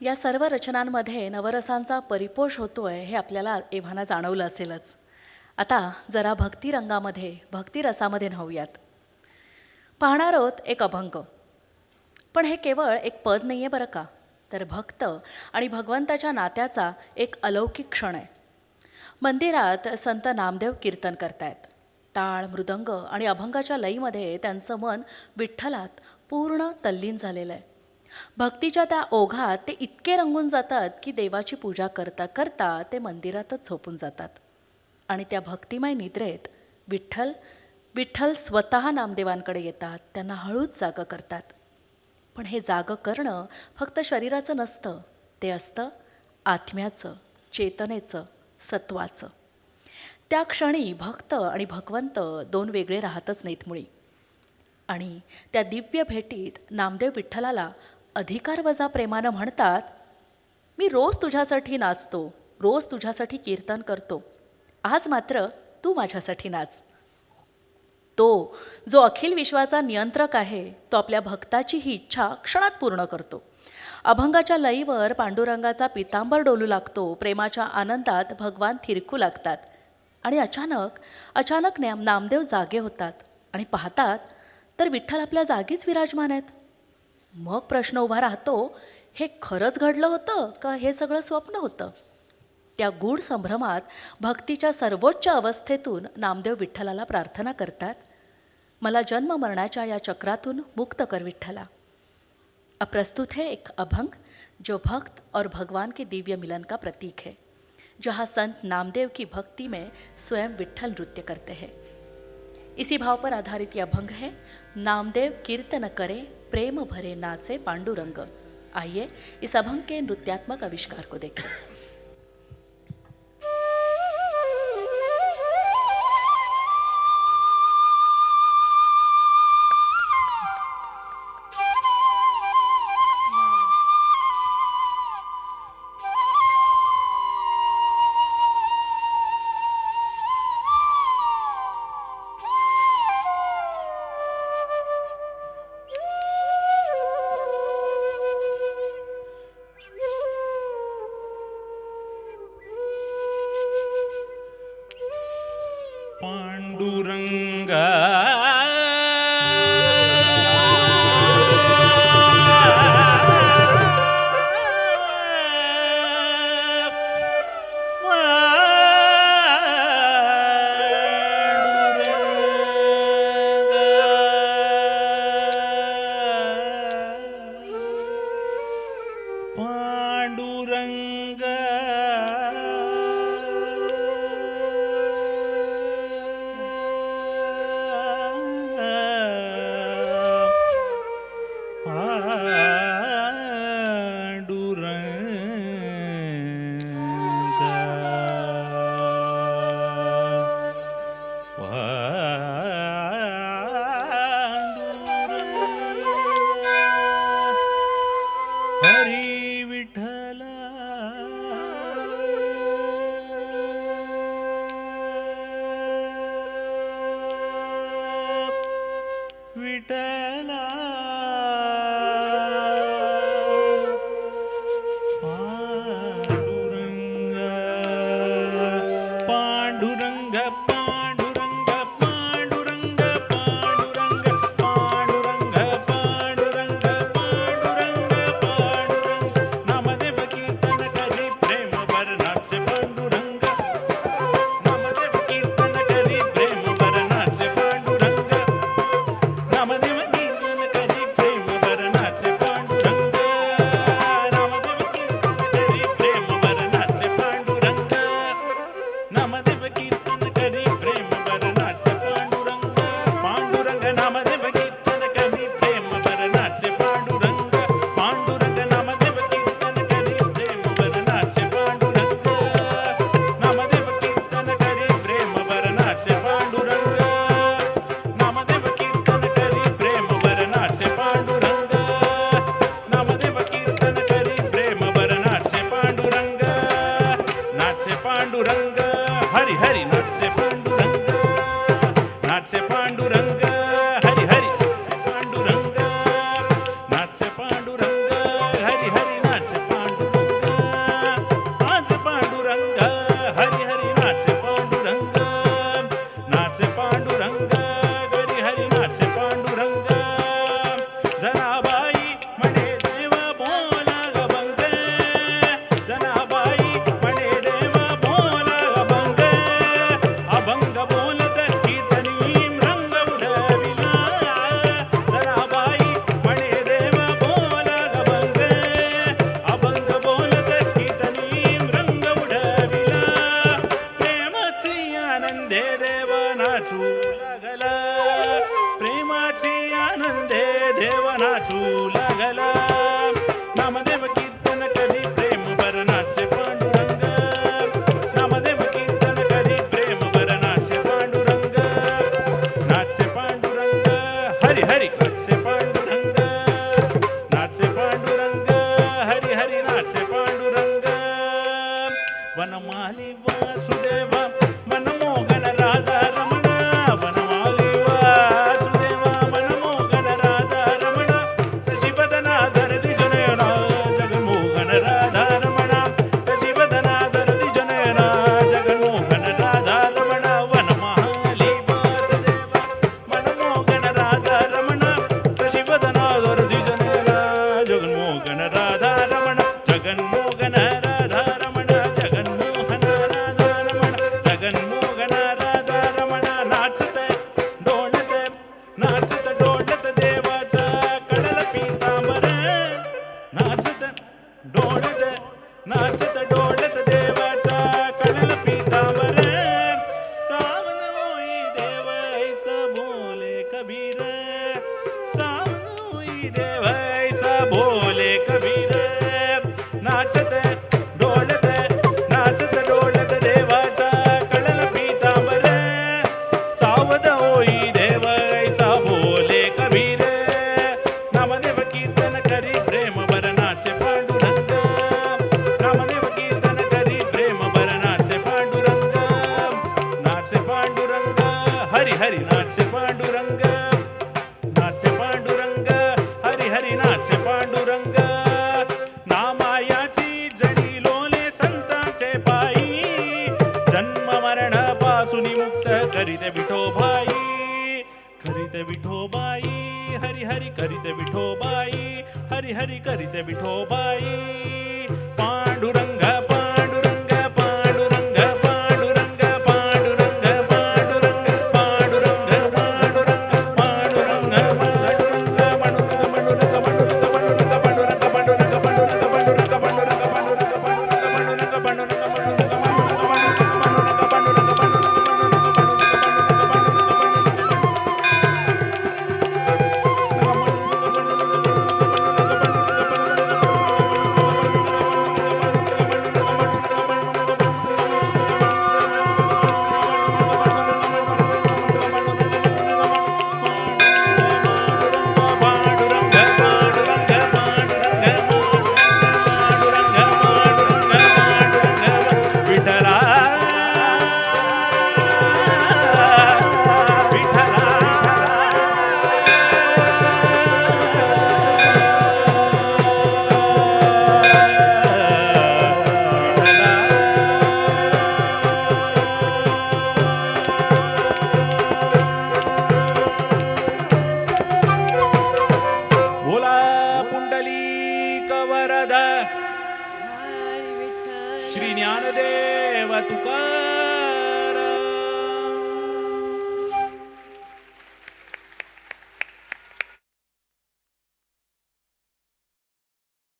या सर्व रचनांमध्ये नवरसांचा परिपोष होतोय हे आपल्याला एव्हाना जाणवलं असेलच. आता जरा भक्तिरंगामध्ये भक्तिरसामध्ये न्हाऊयात. पाहणार आहोत एक अभंग. पण हे केवळ एक पद नाही आहे बरं का, तर भक्त आणि भगवंताच्या नात्याचा एक अलौकिक क्षण आहे. मंदिरात संत नामदेव कीर्तन करतायत. टाळ, मृदंग आणि अभंगाच्या लईमध्ये त्यांचं मन विठ्ठलात पूर्ण तल्लीन झालेलं आहे. भक्तीच्या त्या ओघात ते इतके रंगून जातात की देवाची पूजा करता करता ते मंदिरातच झोपून जातात. आणि त्या भक्तिमय निद्रेत विठ्ठल विठ्ठल स्वतः नामदेवांकडे येतात, त्यांना हळूच जागं करतात. पण हे जागं करणं फक्त शरीराचं नसतं, ते असतं आत्म्याचं, चेतनेचं, सत्वाचं. त्या क्षणी भक्त आणि भगवंत दोन वेगळे राहतच नाहीत मुळी. आणि त्या दिव्य भेटीत नामदेव विठ्ठलाला अधिकारवजा प्रेमानं म्हणतात, मी रोज तुझ्यासाठी नाचतो, रोज तुझ्यासाठी कीर्तन करतो, आज मात्र तू माझ्यासाठी नाच. तो जो अखिल विश्वाचा नियंत्रक आहे, तो आपल्या भक्ताची ही इच्छा क्षणात पूर्ण करतो. अभंगाच्या लईवर पांडुरंगाचा पितांबर डोलू लागतो, प्रेमाच्या आनंदात भगवान थिरकू लागतात. आणि अचानक नामदेव जागे होतात आणि पाहतात तर विठ्ठल आपल्या जागीच विराजमान आहेत. मग प्रश्न उभा राहतो, हे खरंच घडलं होतं का हे सगळं स्वप्न होतं? त्या गूढ संभ्रमात भक्तीच्या सर्वोच्च अवस्थेतून नामदेव विठ्ठलाला प्रार्थना करतात, मला जन्म मरणाच्या या चक्रातून मुक्त कर विठ्ठला. अब प्रस्तुत है एक अभंग जो भक्त और भगवान के दिव्य मिलन का प्रतीक है, जहाँ संत नामदेव की भक्ति में स्वयं विठ्ठल नृत्य करते हैं. इसी भाव पर आधारित ये अभंग है, नामदेव कीर्तन करे प्रेम भरे नाचे पांडुरंग. आइए इस अभंग के नृत्यात्मक आविष्कार को देखें. पांडुरंगा पांडुरंगा हरी विठ्ठला रमण जगन्मोहन राधा रमण जगन्मोहन राधा रमण जगन्मोहन राधा रमण नाचत डोलत देवाचा कडल पीतांबर नाचत डोलत देवाचा कडल पीतांबर सावन होई देव ऐसा बोले कबीर सावन होई देव ऐसा बोले कबीर नाचत डोलत देवाचा कडल पीतांबर सावध होई देव ऐसा बोले कबीर नामदेव कीर्तन करी प्रेम बर नाचे पांडुरंग नामदेव कीर्तन करी प्रेम बर नाचे पांडुरंग हरी हरी नाचे पांडुरंग हरी हरी नाचे पांडुरंग नामायाची जडी लोले संतांचे पायी जन्म मरण पासून मुक्त करीते विठोबाई हरी हरी करीते विठोबाई हरी हरी करीते विठोबाई पांडुरंग पांडुरंग पांडुरंग पांडुरंग पांडुरंग पांडुरंग पांडुरंग पांडुरंग पांडुरंग श्री ज्ञानदेव तुकाराम